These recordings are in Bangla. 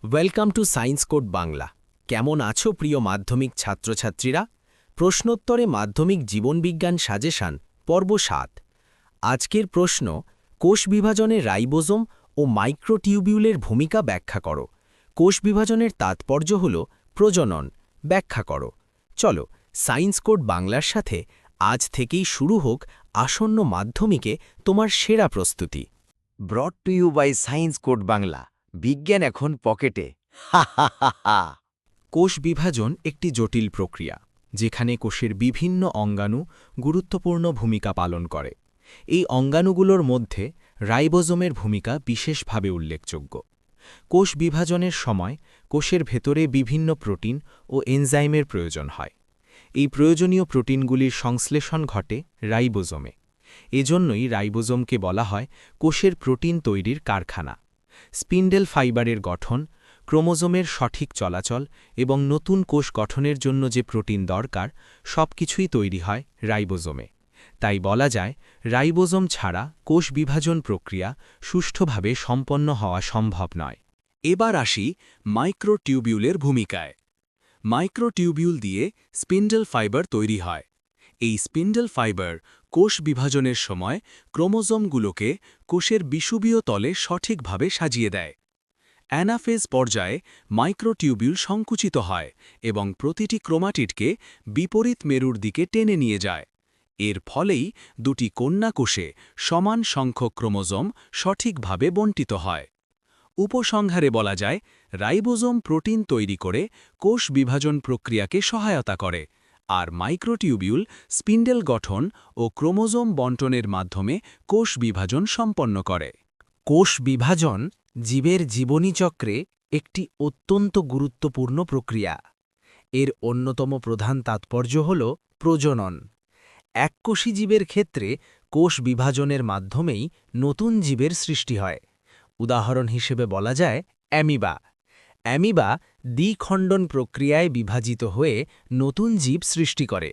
Welcome to science code Bangla. কেমন আছো প্রিয় মাধ্যমিক ছাত্রছাত্রীরা? প্রশ্নোত্তরে মাধ্যমিক জীবনবিজ্ঞান সাজেশান পর্ব ৭। আজকের প্রশ্ন, কোষ বিভাজনে রাইবোজোম ও মাইক্রোটিউবিউলের ভূমিকা ব্যাখ্যা করো। কোষ বিভাজনের তাৎপর্য হল প্রজনন, ব্যাখ্যা করো। চলো, সায়েন্স কোড বাংলার সাথে আজ থেকেই শুরু হোক আসন্ন মাধ্যমিকে তোমার সেরা প্রস্তুতি। Brought to you by science code Bangla. বিজ্ঞান এখন পকেটে। হা হা হা হা। কোষ বিভাজন একটি জটিল প্রক্রিয়া, যেখানে কোষের বিভিন্ন অঙ্গাণু গুরুত্বপূর্ণ ভূমিকা পালন করে। এই অঙ্গাণুগুলোর মধ্যে রাইবোজোমের ভূমিকা বিশেষভাবে উল্লেখযোগ্য। কোষ বিভাজনের সময় কোষের ভেতরে বিভিন্ন প্রোটিন ও এনজাইমের প্রয়োজন হয়। এই প্রয়োজনীয় প্রোটিনগুলির সংশ্লেষণ ঘটে রাইবোজোমে। এজন্যই রাইবোজোমকে বলা হয় কোষের প্রোটিন তৈরির কারখানা। স্পিন্ডেল ফাইবারের গঠন, ক্রোমোজোমের সঠিক চলাচল এবং নতুন কোষ গঠনের জন্য যে প্রোটিন দরকার, সবকিছুই তৈরি হয় রাইবোজোমে। তাই বলা যায়, রাইবোজোম ছাড়া কোষ বিভাজন প্রক্রিয়া সুষ্ঠুভাবে সম্পন্ন হওয়া সম্ভব নয়। এবার আসি মাইক্রোটিউবিউলের ভূমিকায়। মাইক্রোটিউবিউল দিয়ে স্পিন্ডেল ফাইবার তৈরি হয়। এই স্পিন্ডেল ফাইবার কোষ বিভাজনের সময় ক্রোমোজোমগুলোকে কোষের বিষুবীয় তলে সঠিকভাবে সাজিয়ে দেয়। অ্যানাফেজ পর্যায়ে মাইক্রোটিউবিউল সংকুচিত হয় এবং প্রতিটি ক্রোমাটিডকে বিপরীত মেরুর দিকে টেনে নিয়ে যায়। এর ফলেই দুটি কন্যা কোষে সমান সংখ্যক ক্রোমোজোম সঠিকভাবে বণ্টিত হয়। উপসংহারে বলা যায়, রাইবোজোম প্রোটিন তৈরি করে কোষ বিভাজন প্রক্রিয়াকে সহায়তা করে, আর মাইক্রোটিউবিউল স্পিন্ডেল গঠন ও ক্রোমোজোম বণ্টনের মাধ্যমে কোষ বিভাজন সম্পন্ন করে। কোষ বিভাজন জীবের জীবনী চক্রে একটি অত্যন্ত গুরুত্বপূর্ণ প্রক্রিয়া। এর অন্যতম প্রধান তাৎপর্য হল প্রজনন। এককোষী জীবের ক্ষেত্রে কোষ বিভাজনের মাধ্যমেই নতুন জীবের সৃষ্টি হয়। উদাহরণ হিসেবে বলা যায় অ্যামিবা। অ্যামিবা দ্বিখণ্ডন প্রক্রিয়ায় বিভাজিত হয়ে নতুন জীব সৃষ্টি করে।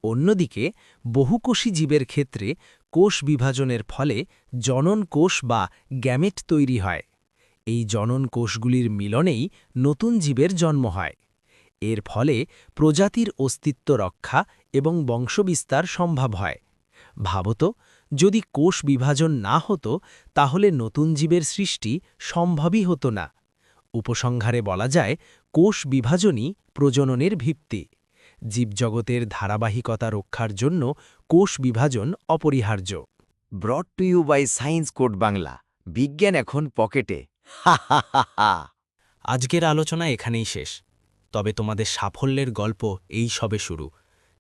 অন্যদিকে বহুকোষী জীবের ক্ষেত্রে কোষ বিভাজনের ফলে জনন কোষ বা গ্যামেট তৈরি হয়। এই জনন কোষগুলির মিলনেই নতুন জীবের জন্ম হয়। এর ফলে প্রজাতির অস্তিত্ব রক্ষা এবং বংশবিস্তার সম্ভব হয়। ভাবত, যদি কোষ বিভাজন না হতো, তাহলে নতুন জীবের সৃষ্টি সম্ভবই হতো না। উপসংহারে বলা যায়, কোষ বিভাজনই প্রজননের ভিত্তি। জীবজগতের ধারাবাহিকতা রক্ষার জন্য কোষ বিভাজন অপরিহার্য। Brought to you by science code Bangla. বিজ্ঞান এখন পকেটে। হা হা হা হা। আজকের আলোচনা এখানেই শেষ, তবে তোমাদের সাফল্যের গল্প এই সবে শুরু।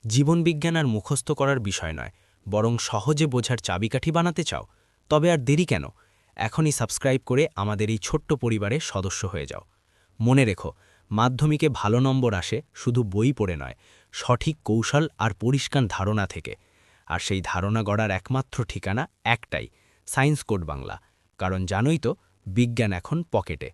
জীবনবিজ্ঞান আর মুখস্থ করার বিষয় নয়, বরং সহজে বোঝার চাবিকাঠি বানাতে চাও? তবে আর দেরি কেন? এখনই সাবস্ক্রাইব করে আমাদের এই ছোট্ট পরিবারের সদস্য হয়ে যাও। মনে রেখো, মাধ্যমিকে ভালো নম্বর আসে শুধু বই পড়ে নয়, সঠিক কৌশল আর পরিষ্কার ধারণা থেকে। আর সেই ধারণা গড়ার একমাত্র ঠিকানা একটাই, সায়েন্স কোড বাংলা। কারণ জানোই তো, বিজ্ঞান এখন পকেটে।